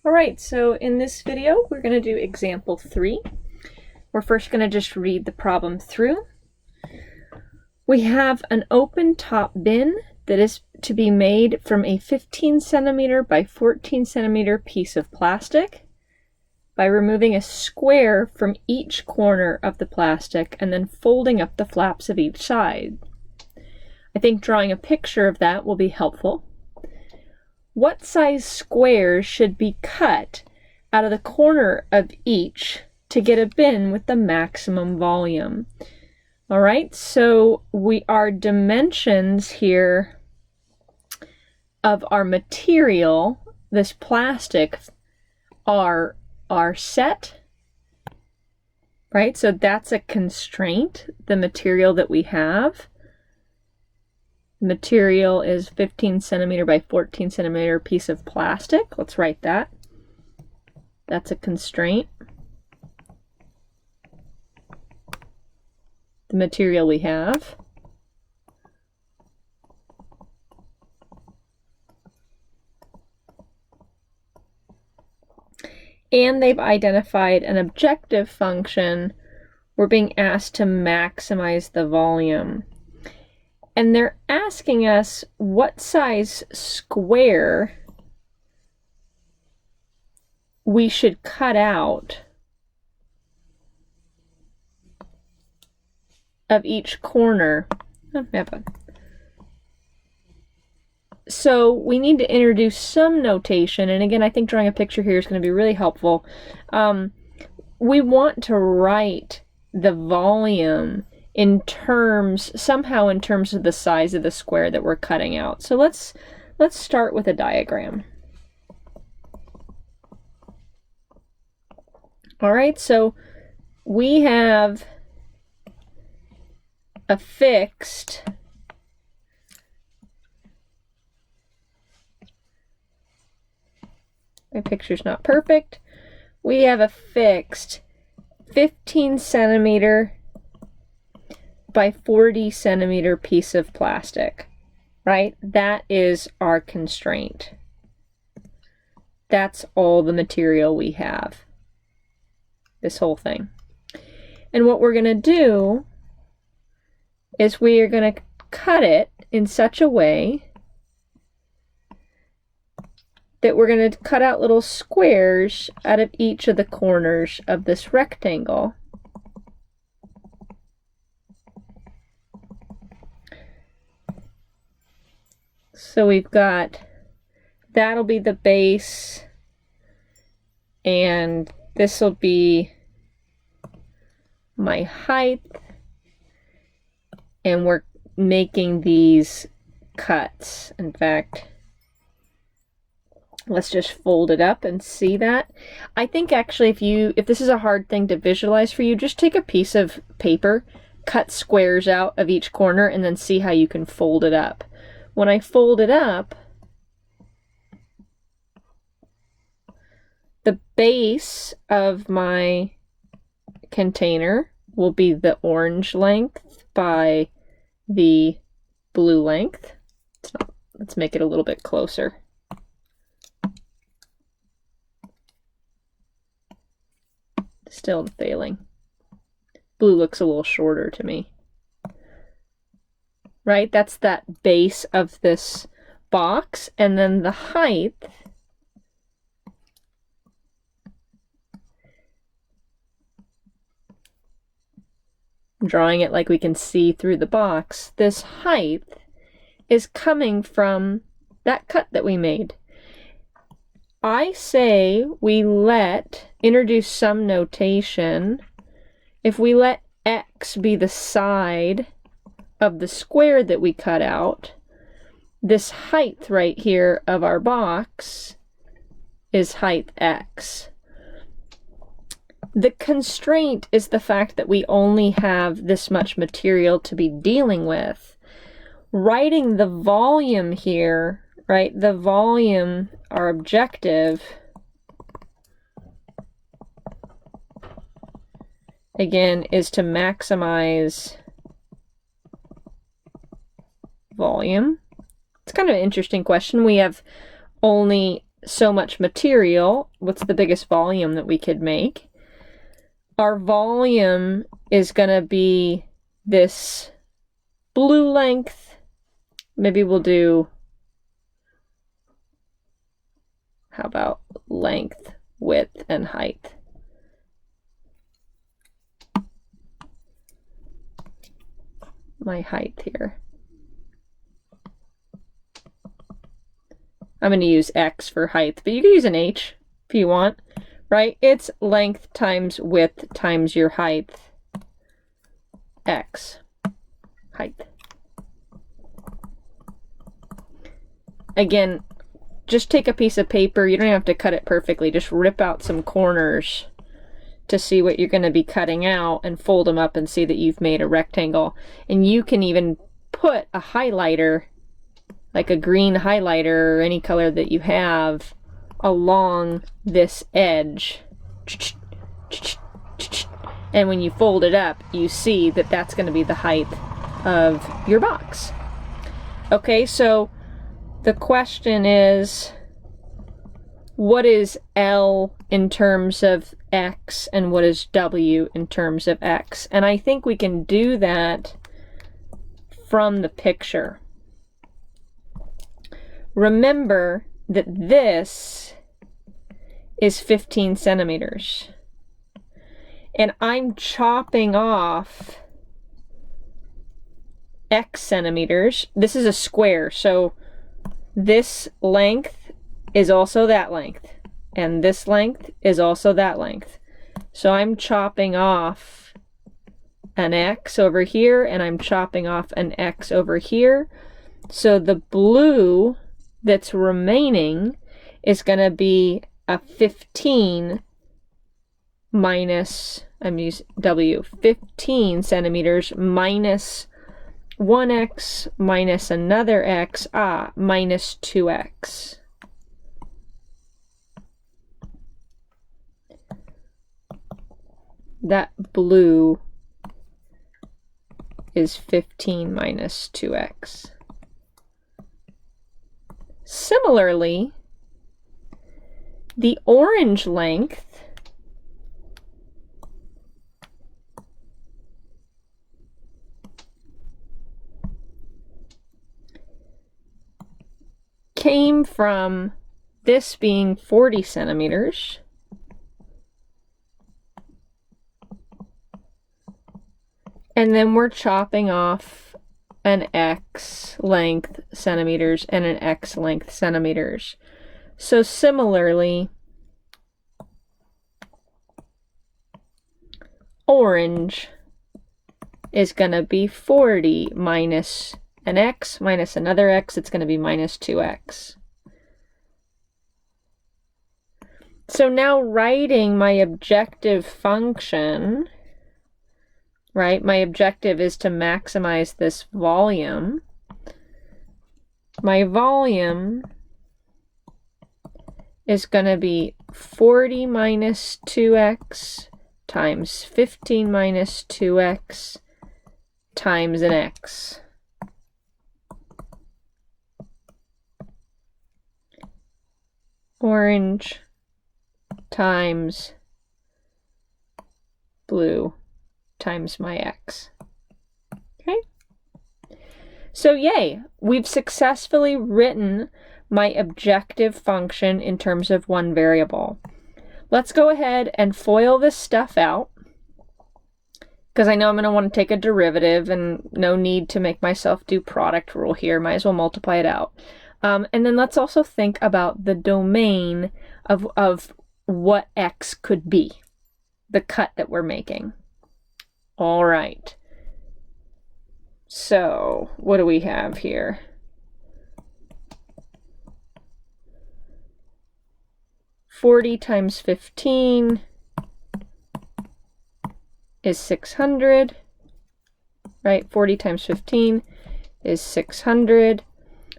Alright, so in this video we're going to do example 3. We're first going to just read the problem through. We have an open top bin that is to be made from a 15 centimeter by 14 centimeter piece of plastic by removing a square from each corner of the plastic and then folding up the flaps of each side. I think drawing a picture of that will be helpful. What size squares should be cut out of the corner of each to get a bin with the maximum volume? All right, so our dimensions here of our material, this plastic, are set, right? So that's a constraint, the material that we have. Material is 15 centimeter by 14 centimeter piece of plastic. Let's write that. That's a constraint. The material we have. And they've identified an objective function. We're being asked to maximize the volume. And they're asking us what size square we should cut out of each corner. So we need to introduce some notation, and again, I think drawing a picture here is going to be really helpful. We want to write the volume somehow in terms of the size of the square that we're cutting out. So let's start with a diagram. All right, so we have a fixed my picture's not perfect. We have a fixed 15 centimeter by 40 centimeter piece of plastic, right? That is our constraint. That's all the material we have, this whole thing. And what we're going to do is we are going to cut it in such a way that we're going to cut out little squares out of each of the corners of this rectangle. So we've got, that'll be the base, and this will be my height, and we're making these cuts. In fact, let's just fold it up and see that. I think actually if this is a hard thing to visualize for you, just take a piece of paper, cut squares out of each corner, and then see how you can fold it up. When I fold it up, the base of my container will be the orange length by the blue length. Let's make it a little bit closer. Still failing. Blue looks a little shorter to me. Right? That's that base of this box, and then the height I'm drawing it like we can see through the box. This height is coming from that cut that we made. I say we introduce some notation. If we let X be the side of the square that we cut out, this height right here of our box is height X. The constraint is the fact that we only have this much material to be dealing with. Writing the volume here, right? The volume, our objective, again, is to maximize volume. It's kind of an interesting question. We have only so much material. What's the biggest volume that we could make? Our volume is going to be this blue length. Maybe we'll do, how about length, width, and height? My height here. I'm going to use X for height, but you can use an H if you want, right? It's length times width times your height, X, height. Again, just take a piece of paper. You don't have to cut it perfectly. Just rip out some corners to see what you're going to be cutting out and fold them up and see that you've made a rectangle. And you can even put a highlighter, like a green highlighter or any color that you have, along this edge. And when you fold it up, you see that that's going to be the height of your box. Okay, so the question is, what is L in terms of X and what is W in terms of X? And I think we can do that from the picture. Remember that this is 15 centimeters. And I'm chopping off X centimeters. This is a square, so this length is also that length. And this length is also that length. So I'm chopping off an X over here, and I'm chopping off an X over here. So the blue that's remaining is going to be a 15 minus, I'm using W, 15 centimeters minus 1x minus another x, minus 2x. That blue is 15 minus 2x. Similarly, the orange length came from this being 40 centimeters. And then we're chopping off an X length centimeters and an X length centimeters. So similarly, orange is going to be 40 minus an X minus another X. It's going to be minus 2X. So now writing my objective function, right? My objective is to maximize this volume. My volume is going to be 40 minus 2x times 15 minus 2x times an x. Orange times blue times my x. Okay? So yay, we've successfully written my objective function in terms of one variable. Let's go ahead and FOIL this stuff out, because I know I'm going to want to take a derivative and no need to make myself do product rule here. Might as well multiply it out. And then let's also think about the domain of what x could be, the cut that we're making. All right. So what do we have here? $40 times 15 is 600, right? 40 times 15 is 600.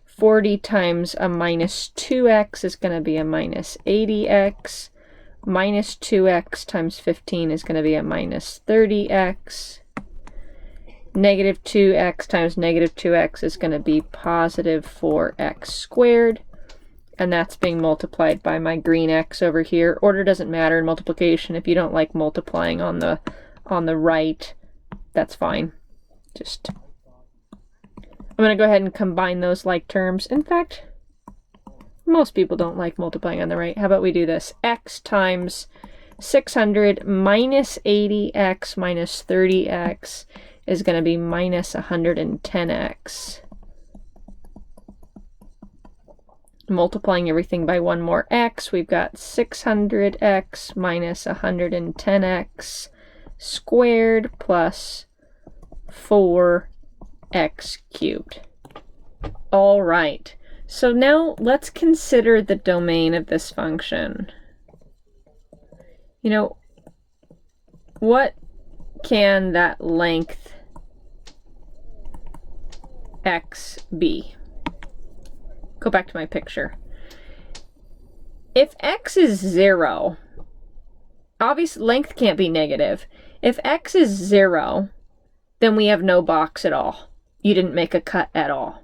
40 times a minus 2x is going to be a minus 80x. Minus 2x times 15 is going to be a minus 30x. Negative 2x times negative 2x is going to be positive 4x squared. and that's being multiplied by my green x over here. Order doesn't matter in multiplication. If you don't like multiplying on the right, that's fine. Just, I'm going to go ahead and combine those like terms. In fact, most people don't like multiplying on the right. How about we do this? X times 600 minus 80x minus 30x is going to be minus 110x. Multiplying everything by one more x, we've got 600x minus 110x squared plus 4x cubed. All right, so now let's consider the domain of this function. You know, what can that length x be? Go back to my picture. If x is 0, obviously length can't be negative. If x is 0, then we have no box at all. You didn't make a cut at all.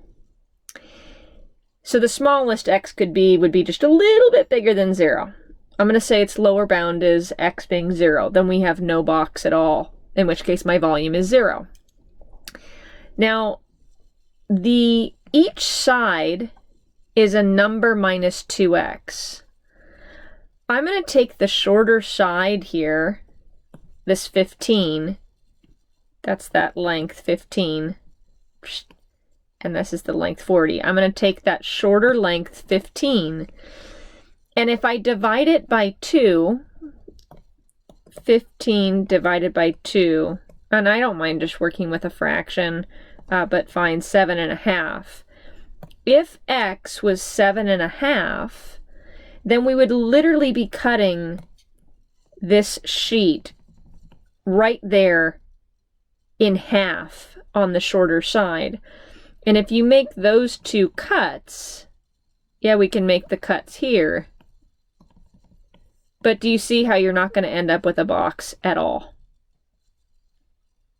So the smallest x would be just a little bit bigger than 0. I'm going to say its lower bound is x being 0. Then we have no box at all, in which case my volume is 0. Now, each side is a number minus 2x. I'm going to take the shorter side here, this 15, that's that length 15, and this is the length 40. I'm going to take that shorter length 15, and if I divide it by 2, 15 divided by 2, and I don't mind just working with a fraction, but fine, 7.5. If x was 7.5, then we would literally be cutting this sheet right there in half on the shorter side. And if you make those two cuts, yeah, we can make the cuts here. But do you see how you're not going to end up with a box at all?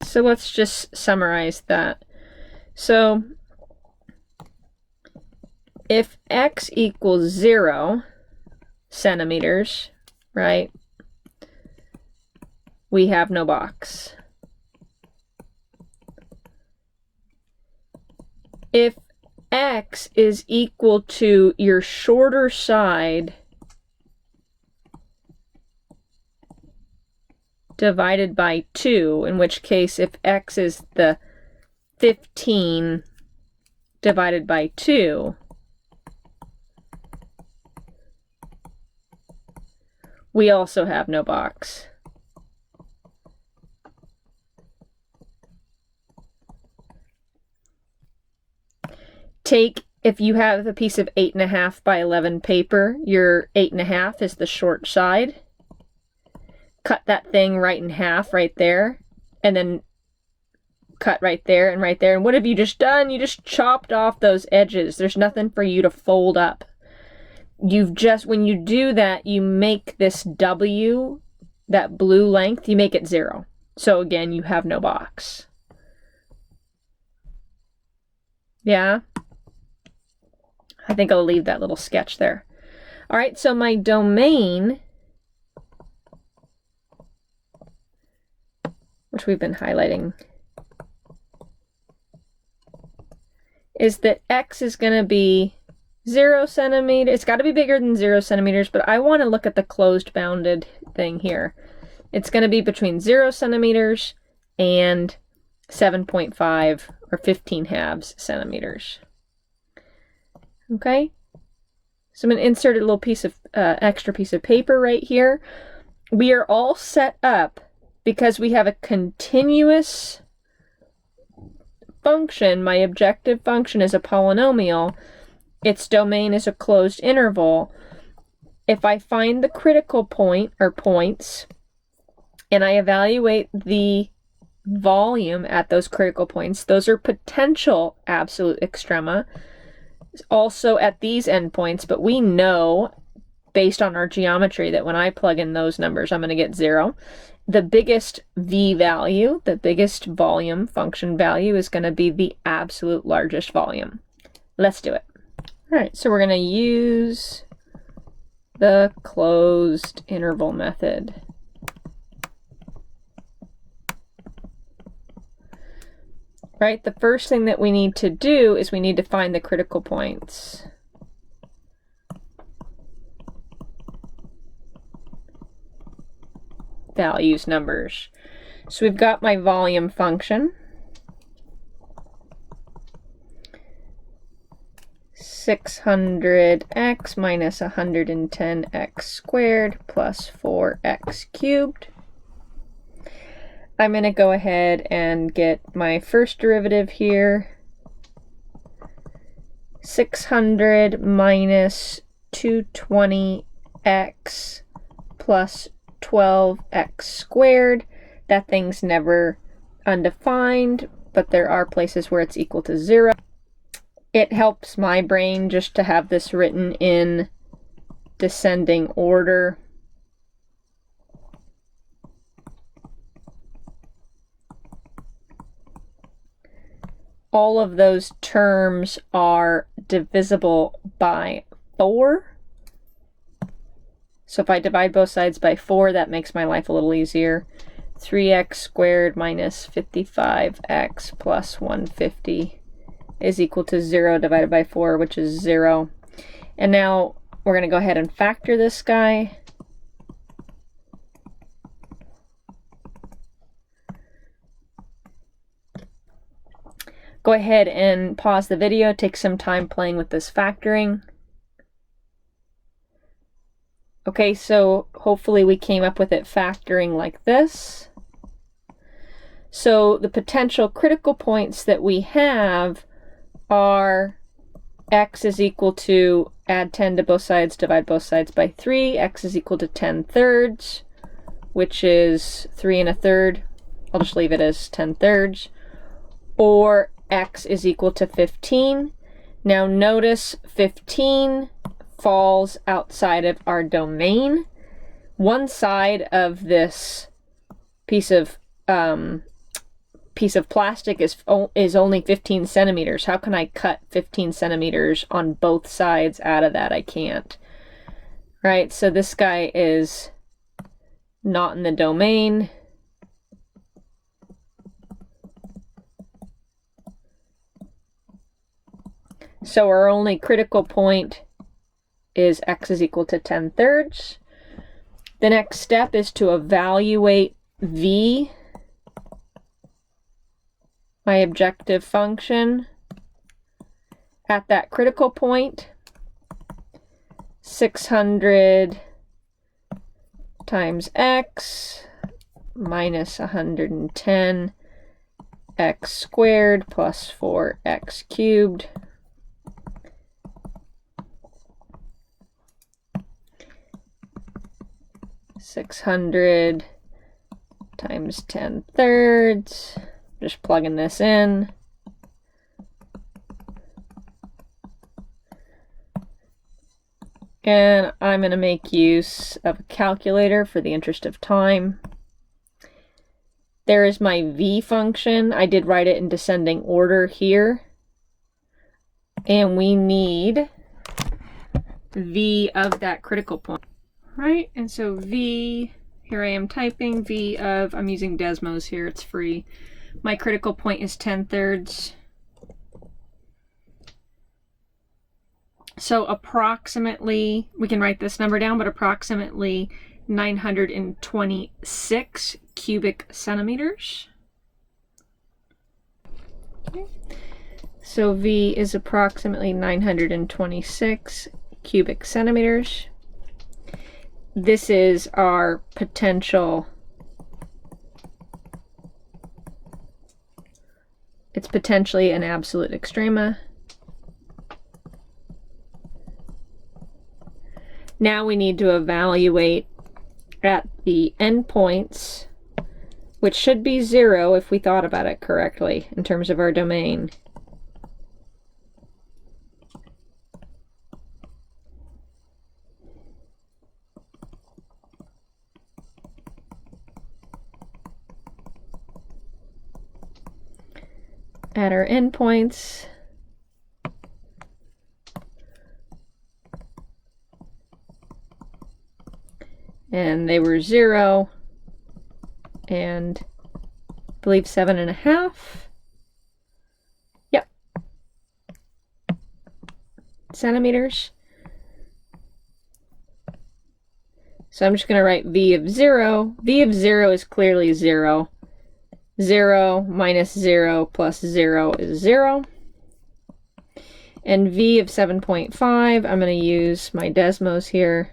So let's just summarize that. So if x equals 0 centimeters, right, we have no box. If x is equal to your shorter side divided by 2, in which case if x is the 15 divided by 2, we also have no box. If you have a piece of 8.5 by 11 paper, your 8.5 is the short side. Cut that thing right in half right there, and then cut right there and right there. And what have you just done? You just chopped off those edges. There's nothing for you to fold up. When you do that, you make this W, that blue length, you make it 0. So again, you have no box. Yeah? I think I'll leave that little sketch there. All right, so my domain, which we've been highlighting, is that x is going to be 0 centimeters. It's got to be bigger than 0 centimeters, but I want to look at the closed bounded thing here. It's going to be between 0 centimeters and 7.5 or 15 centimeters. Okay, so I'm going to insert a little piece of extra piece of paper right here. We are all set up because we have a continuous function. My objective function is a polynomial. Its domain is a closed interval. If I find the critical point or points and I evaluate the volume at those critical points, those are potential absolute extrema. Also at these endpoints, but we know based on our geometry that when I plug in those numbers, I'm going to get 0. The biggest v value, the biggest volume function value, is going to be the absolute largest volume. Let's do it. All right, so we're going to use the closed interval method. Right, the first thing that we need to do is we need to find the critical points. Values, numbers. So we've got my volume function. 600x minus 110x squared plus 4x cubed. I'm going to go ahead and get my first derivative here. 600 minus 220x plus 12x squared. That thing's never undefined, but there are places where it's equal to 0. It helps my brain just to have this written in descending order. All of those terms are divisible by 4. So if I divide both sides by 4, that makes my life a little easier. 3x squared minus 55x plus 150 is equal to 0 divided by 4, which is 0. And now we're going to go ahead and factor this guy. Go ahead and pause the video, take some time playing with this factoring. Okay, so hopefully we came up with it factoring like this. So the potential critical points that we have are x is equal to, add 10 to both sides, divide both sides by 3. X is equal to 10/3, which is 3 1/3. I'll just leave it as 10/3. Or x is equal to 15. Now notice 15 falls outside of our domain. One side of this piece of plastic is only 15 centimeters. How can I cut 15 centimeters on both sides out of that? I can't. Right, so this guy is not in the domain. So our only critical point is x is equal to 10/3. The next step is to evaluate v, my objective function, at that critical point. 600 times x minus 110 x squared plus 4x cubed. (600 times 10/3). Just plugging this in. And I'm going to make use of a calculator for the interest of time. There is my v function. I did write it in descending order here. And we need v of that critical point. Right, and so v, here I am typing, v of, I'm using Desmos here, it's free. My critical point is 10/3. So approximately, we can write this number down, but approximately 926 cubic centimeters. Okay. So v is approximately 926 cubic centimeters. This is our potential. It's potentially an absolute extrema. Now we need to evaluate at the endpoints, which should be 0 if we thought about it correctly in terms of our domain. At our endpoints, and they were 0 and I believe 7.5. Yep. Centimeters. So I'm just going to write v of 0. V of 0 is clearly 0. 0 minus 0 plus 0 is 0. And v of 7.5, I'm going to use my Desmos here.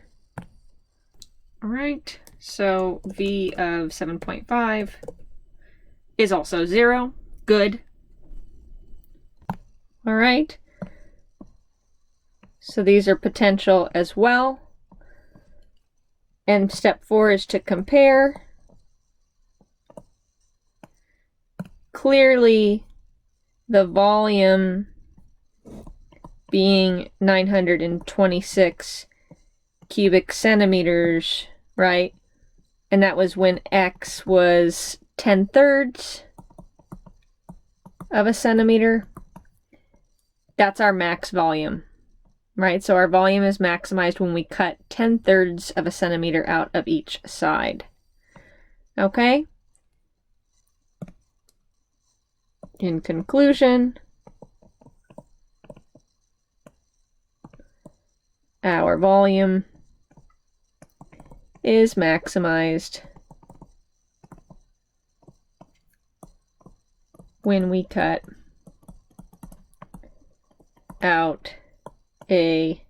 All right, so v of 7.5 is also 0. Good. All right. So these are potential as well. And step 4 is to compare. Clearly, the volume being 926 cubic centimeters, right? And that was when x was 10/3 of a centimeter. That's our max volume, right? So our volume is maximized when we cut 10/3 of a centimeter out of each side. Okay? In conclusion, our volume is maximized when we cut out a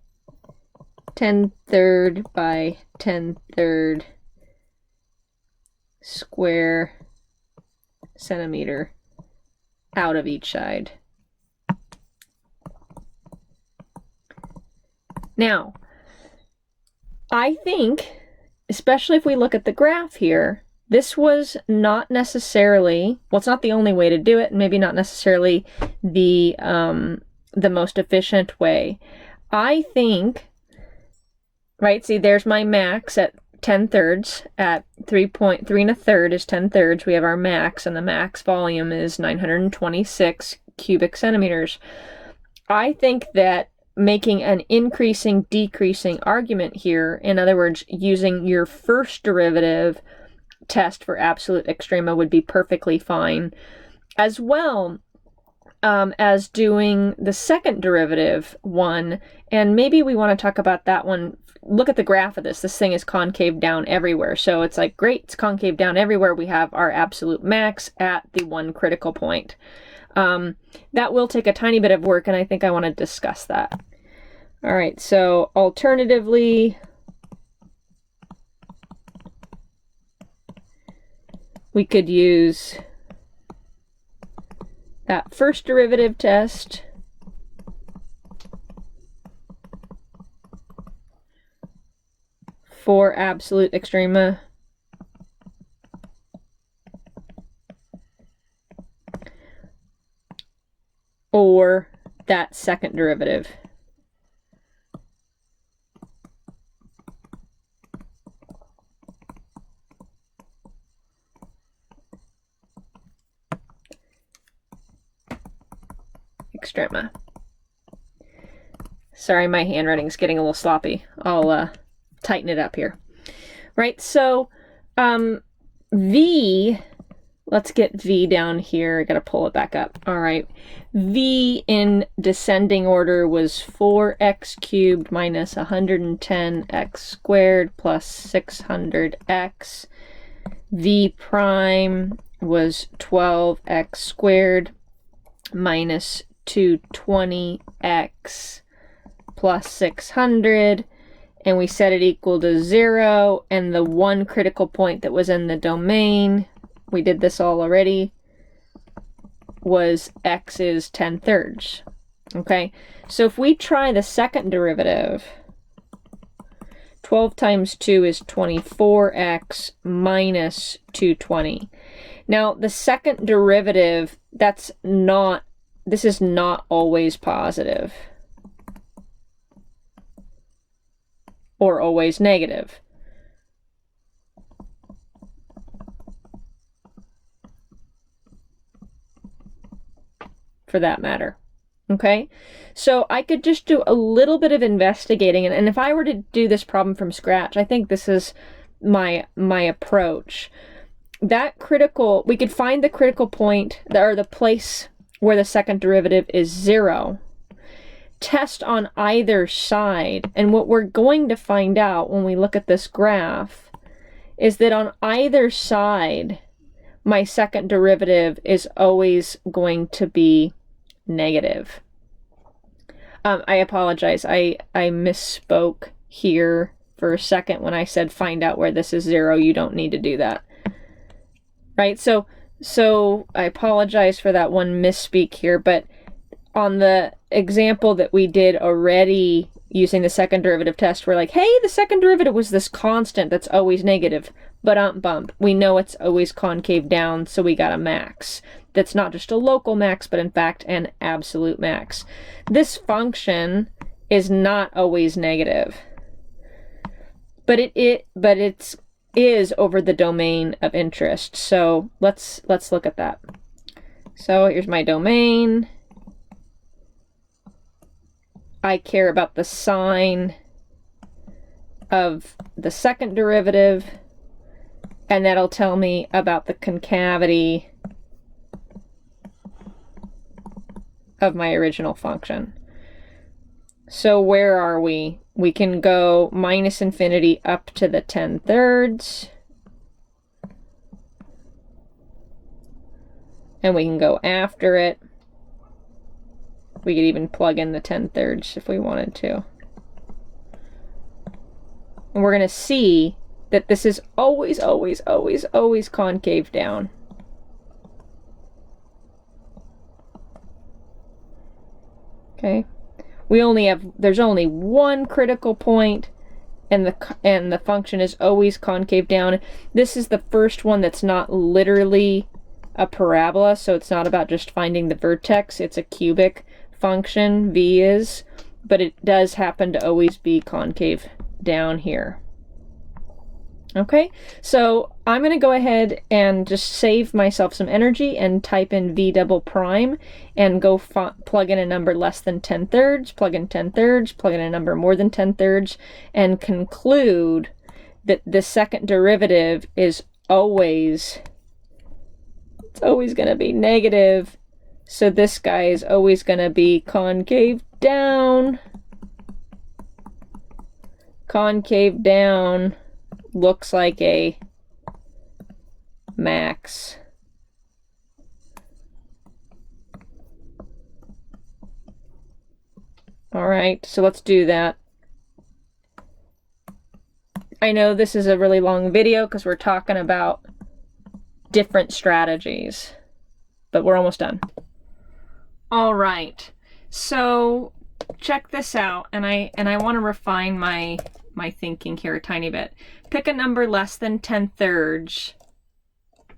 10/3 by 10/3 square centimeter out of each side. Now, I think, especially if we look at the graph here, this was not necessarily, well, it's not the only way to do it, and maybe not necessarily the most efficient way. I think, right, see, there's my max at 10/3, at 3 1/3 is 10/3. We have our max, and the max volume is 926 cubic centimeters. I think that making an increasing, decreasing argument here, in other words, using your first derivative test for absolute extrema would be perfectly fine, as well as doing the second derivative one. And maybe we want to talk about that one. Look at the graph of this. This thing is concave down everywhere. So it's like, great, it's concave down everywhere. We have our absolute max at the one critical point. That will take a tiny bit of work, and I think I want to discuss that. All right, so alternatively, we could use that first derivative test for absolute extrema, or that second derivative. Extrema. Sorry, my handwriting's getting a little sloppy. I'll tighten it up here. Right, so V, let's get V down here. I gotta pull it back up. All right, V in descending order was 4x cubed minus 110x squared plus 600x. V prime was 12x squared minus 220x plus 600, and we set it equal to 0, and the one critical point that was in the domain, we did this all already, was x is 10/3. Okay, so if we try the second derivative, 12 times 2 is 24x minus 220. Now, the second derivative, this is not always positive or always negative. For that matter. Okay, so I could just do a little bit of investigating, and if I were to do this problem from scratch, I think this is my approach. That critical, we could find the critical point, or the place where the second derivative is 0. Test on either side, and what we're going to find out when we look at this graph is that on either side, my second derivative is always going to be negative. I apologize. I misspoke here for a second when I said find out where this is 0. You don't need to do that. Right? So I apologize for that one misspeak here, but on the example that we did already using the second derivative test, we're like, hey, the second derivative was this constant that's always negative, but bump. We know it's always concave down, so we got a max. That's not just a local max, but in fact an absolute max. This function is not always negative, but it is over the domain of interest. So let's look at that. So here's my domain. I care about the sign of the second derivative, and that'll tell me about the concavity of my original function. So where are we? We can go minus infinity up to the 10/3. And we can go after it. We could even plug in the 10/3 if we wanted to. And we're going to see that this is always, always, always, always concave down. Okay. There's only one critical point, and the function is always concave down. This is the first one that's not literally a parabola, so it's not about just finding the vertex. It's a cubic function, v is, but it does happen to always be concave down here. Okay, so I'm going to go ahead and just save myself some energy and type in v double prime and go plug in a number less than 10/3, plug in 10/3, plug in a number more than 10/3, and conclude that the second derivative is always going to be negative. So this guy is always going to be concave down. Concave down looks like a max. All right, so let's do that. I know this is a really long video because we're talking about different strategies, but we're almost done. All right, so check this out, and I want to refine my thinking here a tiny bit. Pick a number less than 10/3.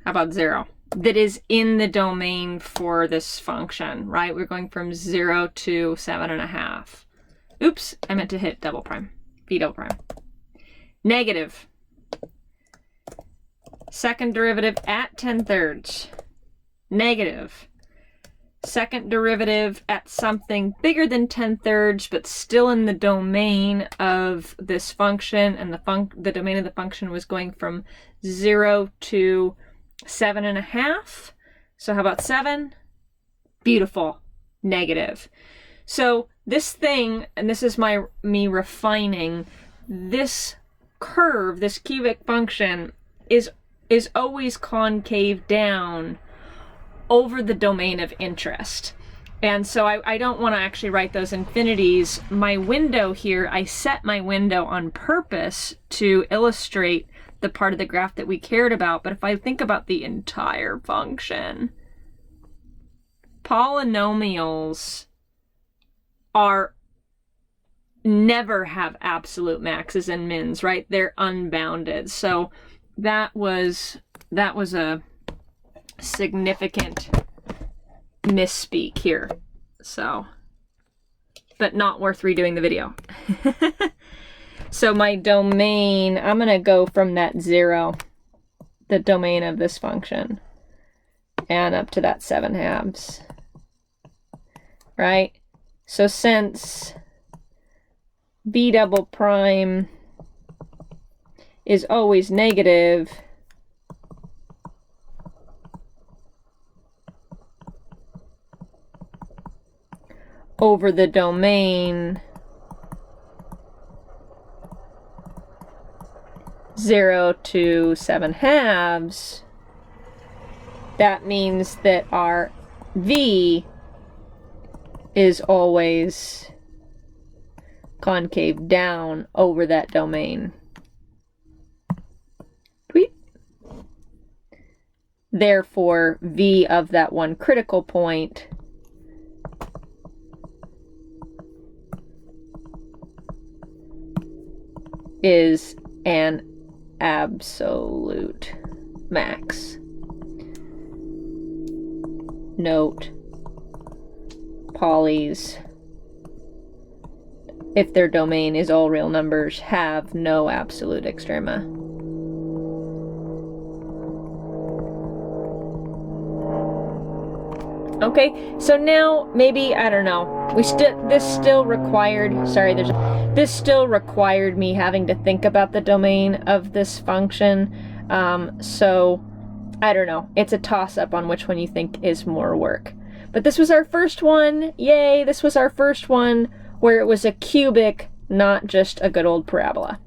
How about 0? That is in the domain for this function, right? We're going from 0 to 7.5. Oops, I meant to hit double prime. V double prime. Negative. Second derivative at 10/3. Negative. Second derivative at something bigger than 10/3, but still in the domain of this function, and the domain of the function was going from 0 to 7.5. So how about 7? Beautiful. Negative. So this thing, and this is me refining, this curve, this cubic function is always concave down over the domain of interest. And so I don't want to actually write those infinities. My window here, I set my window on purpose to illustrate the part of the graph that we cared about. But if I think about the entire function, polynomials never have absolute maxes and mins, right? They're unbounded. So that was a significant misspeak here. So, but not worth redoing the video. So my domain, I'm going to go from that 0, the domain of this function, and up to that 7/2, right? So since v double prime is always negative over the domain 0 to 7/2, that means that our V is always concave down over that domain. Tweet. Therefore, V of that one critical point is an absolute max. Note, polys, if their domain is all real numbers, have no absolute extrema. Okay, so now maybe, I don't know, this still required me having to think about the domain of this function. So I don't know, it's a toss-up on which one you think is more work. But this was our first one, yay, this was our first one where it was a cubic, not just a good old parabola.